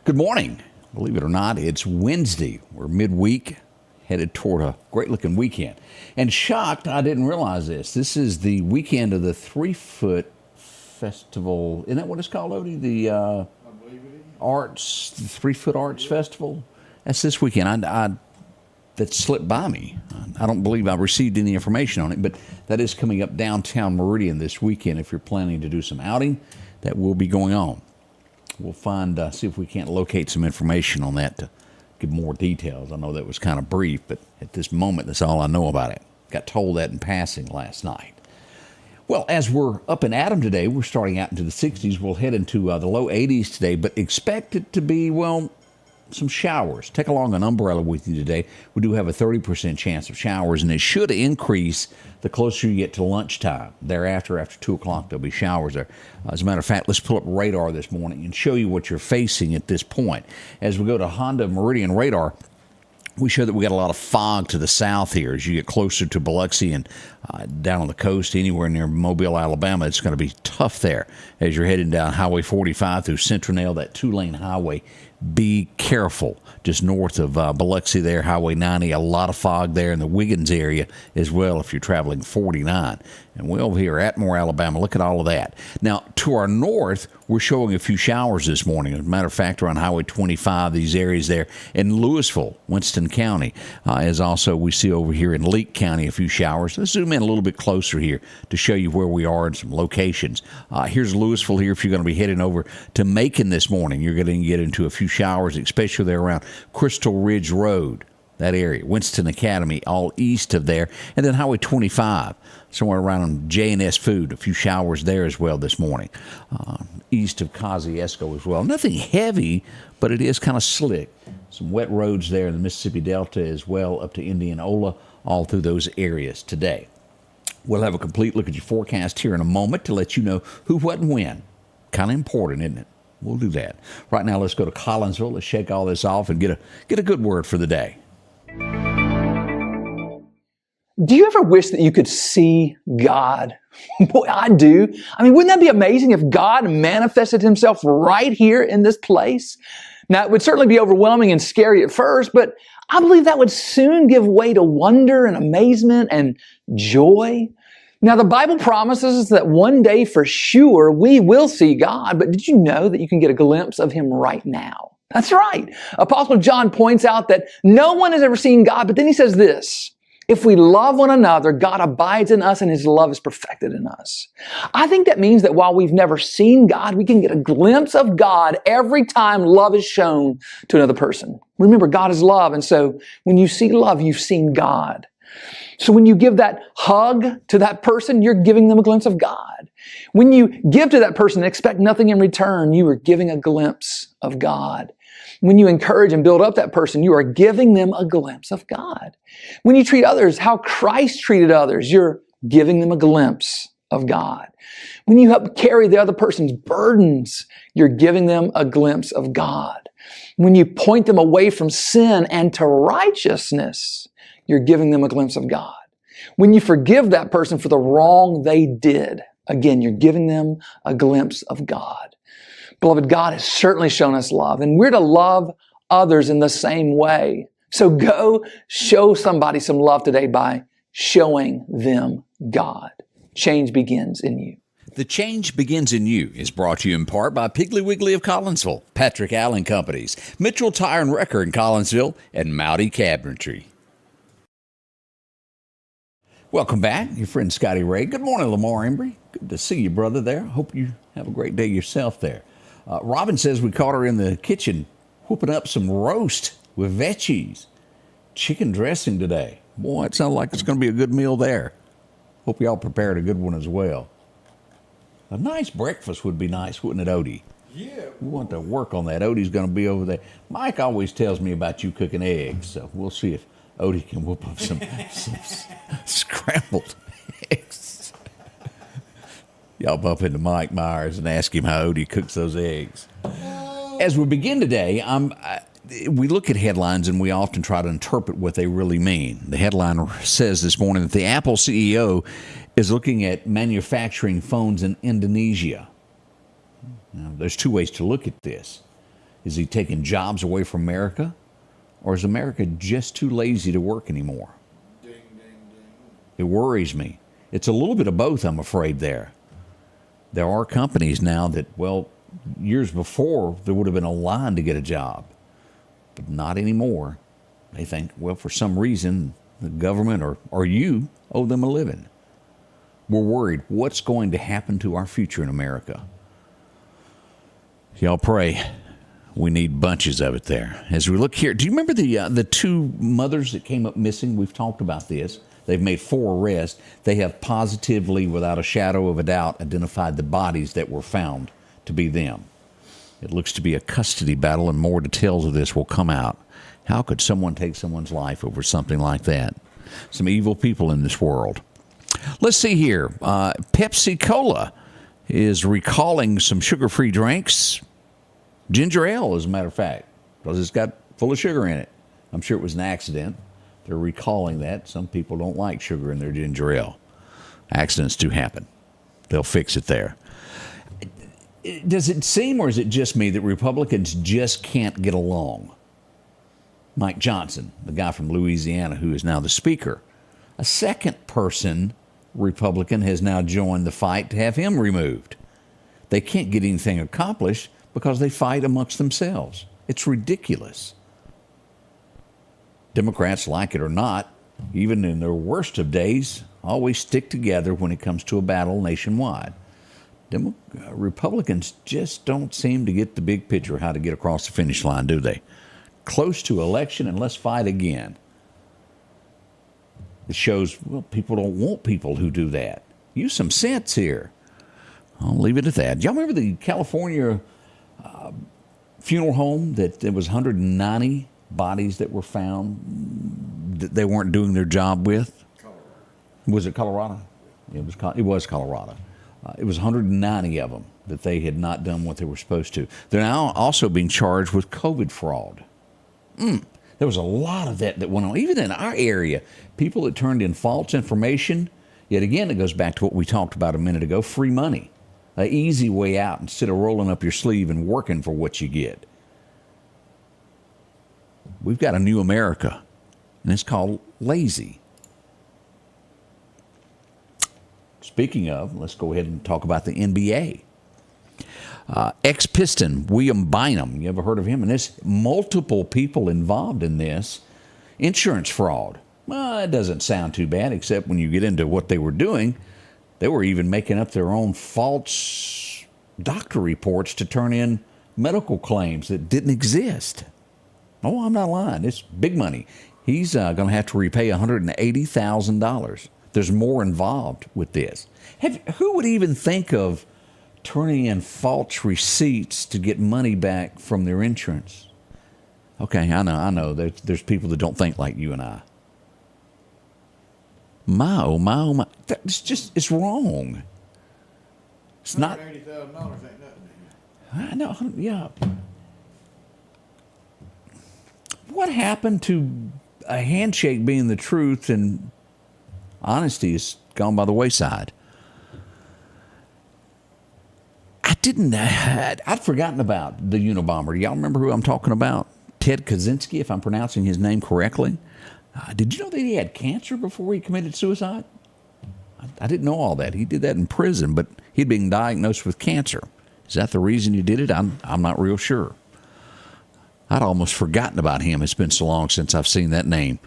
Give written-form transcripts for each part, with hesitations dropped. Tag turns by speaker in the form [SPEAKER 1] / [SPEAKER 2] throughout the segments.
[SPEAKER 1] Good morning. Believe it or not, it's Wednesday. We're midweek, headed toward a great-looking weekend. And shocked, I didn't realize this. This is the weekend of the 3-Foot Festival. Isn't that what it's called, Odie? The Arts, the 3-Foot Arts Festival? That's this weekend. That slipped by me. I don't believe I received any information on it, but that is coming up downtown Meridian this weekend. If you're planning to do some outing, that will be going on. We'll see if we can't locate some information on that to give more details. I know that was kind of brief, but at this moment, that's all I know about it. Got told that in passing last night. Well, as we're up in Adam today, we're starting out into the 60s. We'll head into the low 80s today, but expect it to be, some showers. Take along an umbrella with you today. We do have a 30% chance of showers, and it should increase the closer you get to lunchtime. Thereafter, after 2 o'clock, there'll be showers there. As a matter of fact, let's pull up radar this morning and show you what you're facing at this point. As we go to Honda Meridian radar, we show that we got a lot of fog to the south here. As you get closer to Biloxi and down on the coast, anywhere near Mobile, Alabama, it's going to be tough there. As you're heading down Highway 45 through Central, that two-lane highway, be careful. Just north of Biloxi there, Highway 90, a lot of fog there in the Wiggins area as well if you're traveling 49. And we're over here at Atmore, Alabama. Look at all of that. Now, to our north, we're showing a few showers this morning. As a matter of fact, we're on Highway 25, these areas there. In Louisville, Winston County, as also we see over here in Leake County a few showers. Let's zoom in a little bit closer here to show you where we are in some locations. Here's Louisville here. If you're going to be heading over to Macon this morning, you're going to get into a few showers, especially there around Crystal Ridge Road, that area. Winston Academy, all east of there. And then Highway 25, somewhere around J&S Food, a few showers there as well this morning. East of Kosciuszko as well. Nothing heavy, but it is kind of slick. Some wet roads there in the Mississippi Delta as well, up to Indianola, all through those areas today. We'll have a complete look at your forecast here in a moment to let you know who, what, and when. Kind of important, isn't it? We'll do that. Right now, let's go to Collinsville. Let's shake all this off and get a good word for the day.
[SPEAKER 2] Do you ever wish that you could see God? Boy, I do. I mean, wouldn't that be amazing if God manifested himself right here in this place? Now, it would certainly be overwhelming and scary at first, but I believe that would soon give way to wonder and amazement and joy. Now, the Bible promises that one day for sure we will see God, but did you know that you can get a glimpse of him right now? That's right. Apostle John points out that no one has ever seen God, but then he says this: if we love one another, God abides in us and his love is perfected in us. I think that means that while we've never seen God, we can get a glimpse of God every time love is shown to another person. Remember, God is love, and so when you see love, you've seen God. So when you give that hug to that person, you're giving them a glimpse of God. When you give to that person and expect nothing in return, you are giving a glimpse of God. When you encourage and build up that person, you are giving them a glimpse of God. When you treat others how Christ treated others, you're giving them a glimpse of God. When you help carry the other person's burdens, you're giving them a glimpse of God. When you point them away from sin and to righteousness, you're giving them a glimpse of God. When you forgive that person for the wrong they did, again, you're giving them a glimpse of God. Beloved, God has certainly shown us love, and we're to love others in the same way. So go show somebody some love today by showing them God. Change begins in you.
[SPEAKER 1] The Change Begins in You is brought to you in part by Piggly Wiggly of Collinsville, Patrick Allen Companies, Mitchell Tire and Wrecker in Collinsville, and Mowdy Cabinetry. Welcome back, your friend Scotty Ray. Good morning, Lamar Embry. Good to see you, brother, there. Hope you have a great day yourself there. Robin says we caught her in the kitchen whooping up some roast with veggies, chicken dressing today. Boy, it sounds like it's going to be a good meal there. Hope y'all prepared a good one as well. A nice breakfast would be nice, wouldn't it, Odie?
[SPEAKER 3] Yeah.
[SPEAKER 1] We want to work on that. Odie's going to be over there. Mike always tells me about you cooking eggs, so we'll see if Odie can whoop up some scrambled eggs. Y'all bump into Mike Myers and ask him how Odie cooks those eggs. As we begin today, we look at headlines and we often try to interpret what they really mean. The headline says this morning that the Apple CEO is looking at manufacturing phones in Indonesia. Now, there's two ways to look at this. Is he taking jobs away from America? Or is America just too lazy to work anymore?
[SPEAKER 3] Ding, ding, ding.
[SPEAKER 1] It worries me. It's a little bit of both, I'm afraid, there. There are companies now that, well, years before, there would have been a line to get a job. But not anymore. They think, well, for some reason, the government or you owe them a living. We're worried. What's going to happen to our future in America? Y'all pray. We need bunches of it there. As we look here, do you remember the two mothers that came up missing? We've talked about this. They've made 4 arrests. They have positively, without a shadow of a doubt, identified the bodies that were found to be them. It looks to be a custody battle, and more details of this will come out. How could someone take someone's life over something like that? Some evil people in this world. Let's see here. Pepsi Cola is recalling some sugar-free drinks. Ginger ale, as a matter of fact, because it's got full of sugar in it. I'm sure it was an accident. They're recalling that. Some people don't like sugar in their ginger ale. Accidents do happen. They'll fix it there. Does it seem, or is it just me, that Republicans just can't get along? Mike Johnson, the guy from Louisiana who is now the speaker. A second person, Republican, has now joined the fight to have him removed. They can't get anything accomplished because they fight amongst themselves. It's ridiculous. Democrats, like it or not, even in their worst of days, always stick together when it comes to a battle nationwide. Republicans just don't seem to get the big picture how to get across the finish line, do they? Close to election, and let's fight again. It shows, well, people don't want people who do that. Use some sense here. I'll leave it at that. Y'all remember the California funeral home that there was 190 bodies that were found that they weren't doing their job with?
[SPEAKER 3] Colorado.
[SPEAKER 1] Was it Colorado? It was Colorado. It was 190 of them that they had not done what they were supposed to. They're now also being charged with COVID fraud. There was a lot of that went on, even in our area. People that turned in false information. Yet again, it goes back to what we talked about a minute ago, free money. An easy way out instead of rolling up your sleeve and working for what you get. We've got a new America, and it's called lazy. Speaking of, let's go ahead and talk about the NBA. Ex-Piston William Bynum, you ever heard of him? And there's multiple people involved in this. Insurance fraud. Well, it doesn't sound too bad, except when you get into what they were doing. They were even making up their own false doctor reports to turn in medical claims that didn't exist. Oh, I'm not lying. It's big money. He's going to have to repay $180,000. There's more involved with this. Who would even think of turning in false receipts to get money back from their insurance? Okay, I know. There's people that don't think like you and I. My. It's wrong. It's not.
[SPEAKER 3] $180,000 ain't nothing.
[SPEAKER 1] I know, yeah. What happened to a handshake being the truth and honesty has gone by the wayside? I'd forgotten about the Unabomber. Y'all remember who I'm talking about? Ted Kaczynski, if I'm pronouncing his name correctly. Did you know that he had cancer before he committed suicide? I didn't know all that. He did that in prison, but he'd been diagnosed with cancer. Is that the reason you did it? I'm not real sure. I'd almost forgotten about him. It's been so long since I've seen that name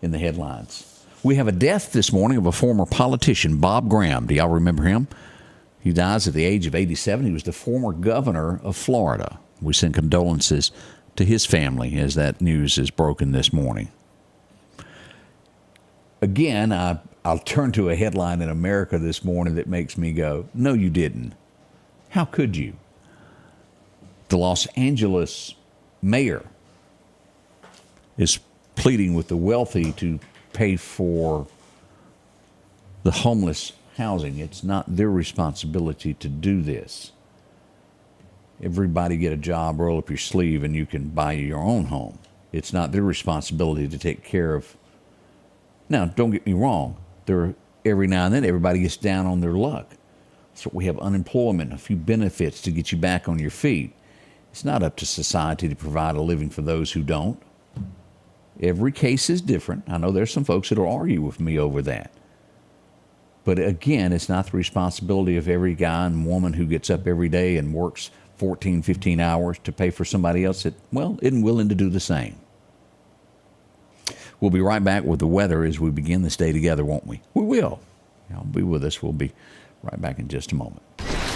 [SPEAKER 1] in the headlines. We have a death this morning of a former politician, Bob Graham. Do y'all remember him? He dies at the age of 87. He was the former governor of Florida. We send condolences to his family as that news is broken this morning. Again, I'll turn to a headline in America this morning that makes me go, no, you didn't. How could you? The Los Angeles mayor is pleading with the wealthy to pay for the homeless housing. It's not their responsibility to do this. Everybody get a job, roll up your sleeve, and you can buy your own home. It's not their responsibility to take care of. Now, don't get me wrong. Every now and then, everybody gets down on their luck. So we have unemployment, a few benefits to get you back on your feet. It's not up to society to provide a living for those who don't. Every case is different. I know there's some folks that will argue with me over that. But again, it's not the responsibility of every guy and woman who gets up every day and works 14, 15 hours to pay for somebody else that, well, isn't willing to do the same. We'll be right back with the weather as we begin this day together, won't we? We will. Y'all be with us. We'll be right back in just a moment.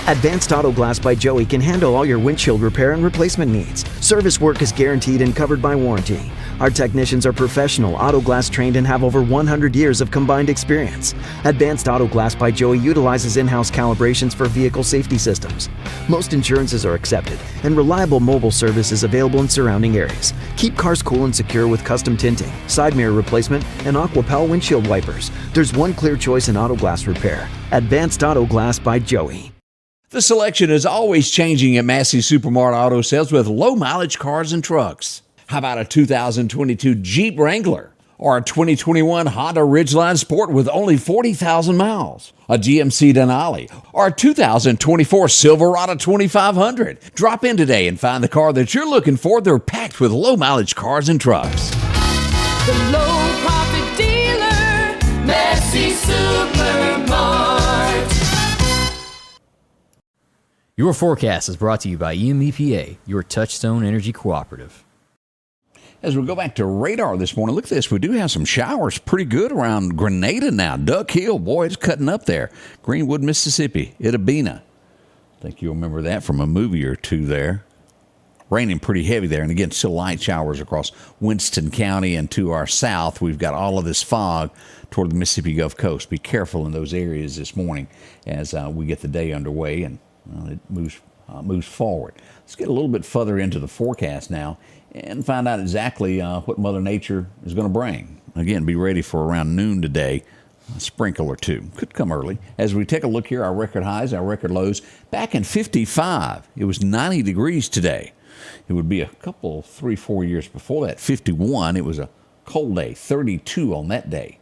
[SPEAKER 4] Advanced Auto Glass by Joey can handle all your windshield repair and replacement needs. Service work is guaranteed and covered by warranty. Our technicians are professional, auto glass trained, and have over 100 years of combined experience. Advanced Auto Glass by Joey utilizes in-house calibrations for vehicle safety systems. Most insurances are accepted, and reliable mobile service is available in surrounding areas. Keep cars cool and secure with custom tinting, side mirror replacement, and AquaPal windshield wipers. There's one clear choice in auto glass repair. Advanced Auto Glass by Joey.
[SPEAKER 1] The selection is always changing at Massey Supermart Auto Sales with low-mileage cars and trucks. How about a 2022 Jeep Wrangler or a 2021 Honda Ridgeline Sport with only 40,000 miles? A GMC Denali or a 2024 Silverado 2500? Drop in today and find the car that you're looking for. They're packed with low-mileage cars and trucks.
[SPEAKER 5] The low-profit dealer, Massey Supermart.
[SPEAKER 6] Your forecast is brought to you by EMEPA, your Touchstone Energy Cooperative.
[SPEAKER 1] As we go back to radar this morning, look at this. We do have some showers pretty good around Grenada now. Duck Hill, boy, it's cutting up there. Greenwood, Mississippi, Itabena. I think you'll remember that from a movie or two there. Raining pretty heavy there. And again, still light showers across Winston County and to our south. We've got all of this fog toward the Mississippi Gulf Coast. Be careful in those areas this morning as we get the day underway and it moves forward. Let's get a little bit further into the forecast now and find out exactly what Mother Nature is going to bring. Again, be ready for around noon today. A sprinkle or two. Could come early. As we take a look here, our record highs, our record lows. Back in 55, it was 90 degrees today. It would be a couple, 3-4 years before that. 51, it was a cold day. 32 on that day.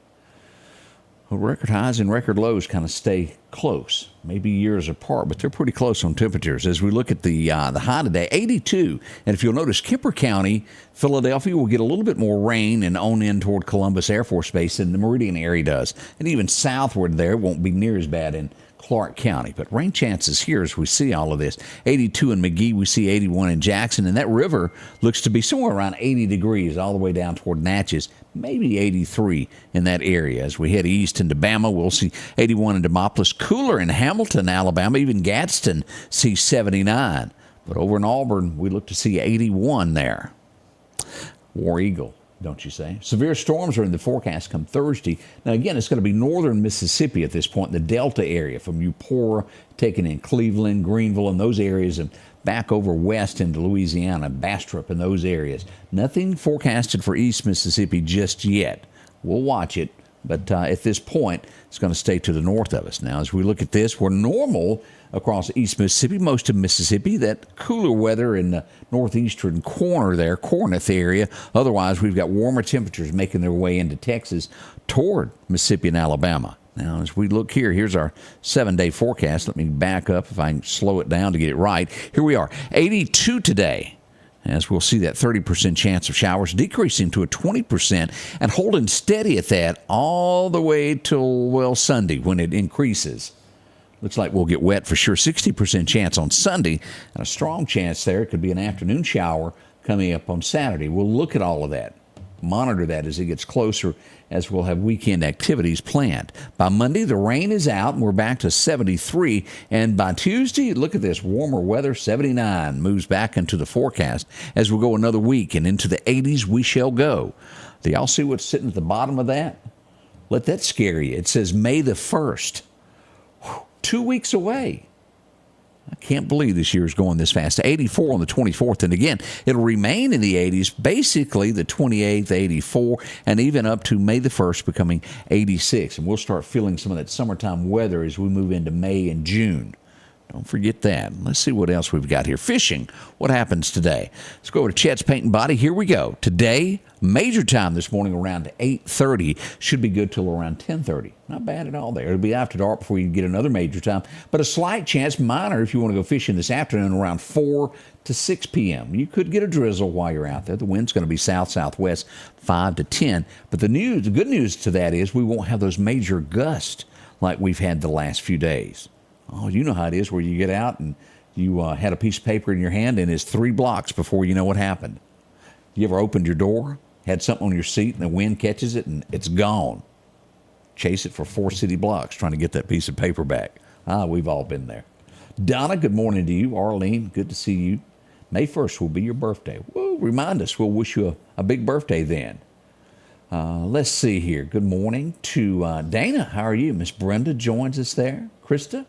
[SPEAKER 1] Well, record highs and record lows kind of stay close, maybe years apart, but they're pretty close on temperatures. As we look at the high today, 82. And if you'll notice, Kemper County, Philadelphia will get a little bit more rain and on in toward Columbus Air Force Base than the Meridian area does. And even southward there, it won't be near as bad in Clark County. But rain chances here as we see all of this. 82 in McGee, we see 81 in Jackson. And that river looks to be somewhere around 80 degrees all the way down toward Natchez. Maybe 83 in that area. As we head east into Bama, we'll see 81 in Demopolis. Cooler in Hamilton, Alabama. Even Gadsden sees 79. But over in Auburn, we look to see 81 there. War Eagle, don't you say? Severe storms are in the forecast come Thursday. Now, again, it's going to be northern Mississippi at this point, the Delta area, from Eupora, taking in Cleveland, Greenville, and those areas, and back over west into Louisiana, Bastrop, and those areas. Nothing forecasted for East Mississippi just yet. We'll watch it, but at this point, it's going to stay to the north of us. Now, as we look at this, we're normal across East Mississippi, most of Mississippi, that cooler weather in the northeastern corner there, Corinth area. Otherwise, we've got warmer temperatures making their way into Texas toward Mississippi and Alabama. Now, as we look here, here's our 7-day forecast. Let me back up if I can slow it down to get it right. Here we are, 82 today. As we'll see that 30% chance of showers decreasing to a 20% and holding steady at that all the way till, well, Sunday when it increases. Looks like we'll get wet for sure. 60% chance on Sunday and a strong chance there. It could be an afternoon shower coming up on Saturday. We'll look at all of that. Monitor that as it gets closer, as we'll have weekend activities planned. By Monday, the rain is out, and we're back to 73. And by Tuesday, look at this, warmer weather, 79, moves back into the forecast. As we go another week and into the 80s, we shall go. Do y'all see what's sitting at the bottom of that? Let that scare you. It says May the 1st. 2 weeks away. I can't believe this year is going this fast. 84 on the 24th. And again, it'll remain in the 80s, basically the 28th, 84, and even up to May the 1st, becoming 86. And we'll start feeling some of that summertime weather as we move into May and June. Don't forget that. Let's see what else we've got here. Fishing. What happens today? Let's go over to Chet's Paint and Body. Here we go. Today, Major time this morning around 8:30. Should be good till around 10:30. Not bad at all there. It'll be after dark before you get another major time. But a slight chance, minor, if you want to go fishing this afternoon around 4 to 6 p.m. You could get a drizzle while you're out there. The wind's going to be south-southwest 5 to 10. But the good news to that is we won't have those major gusts like we've had the last few days. Oh, you know how it is where you get out and you had a piece of paper in your hand and it's 3 blocks before you know what happened. You ever opened your door, had something on your seat, and the wind catches it, and it's gone? Chase it for 4 city blocks trying to get that piece of paper back. We've all been there. Donna, good morning to you. Arlene, good to see you. May 1st will be your birthday. Whoa, remind us. We'll wish you a big birthday then. Let's see here. Good morning to Dana. How are you? Miss Brenda joins us there. Krista,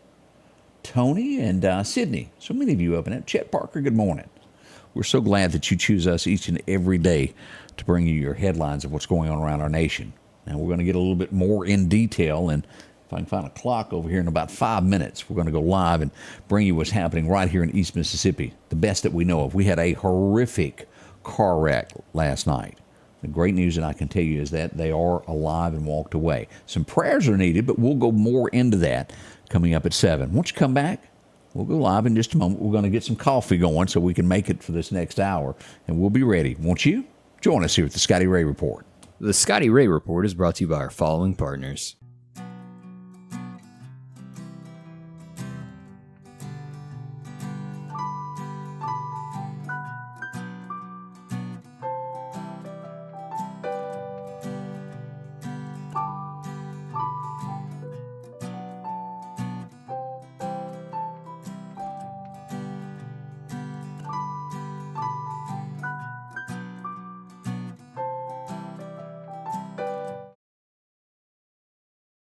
[SPEAKER 1] Tony, and Sydney. So many of you up in it. Chet Parker, good morning. We're so glad that you choose us each and every day to bring you your headlines of what's going on around our nation. Now, we're going to get a little bit more in detail, and if I can find a clock over here in about 5 minutes, we're going to go live and bring you what's happening right here in East Mississippi, the best that we know of. We had a horrific car wreck last night. The great news that I can tell you is that they are alive and walked away. Some prayers are needed, but we'll go more into that coming up at 7. Once you come back, we'll go live in just a moment. We're going to get some coffee going so we can make it for this next hour, and we'll be ready. Won't you? Join us here at the Scotty Ray Report.
[SPEAKER 6] The Scotty Ray Report is brought to you by our following partners.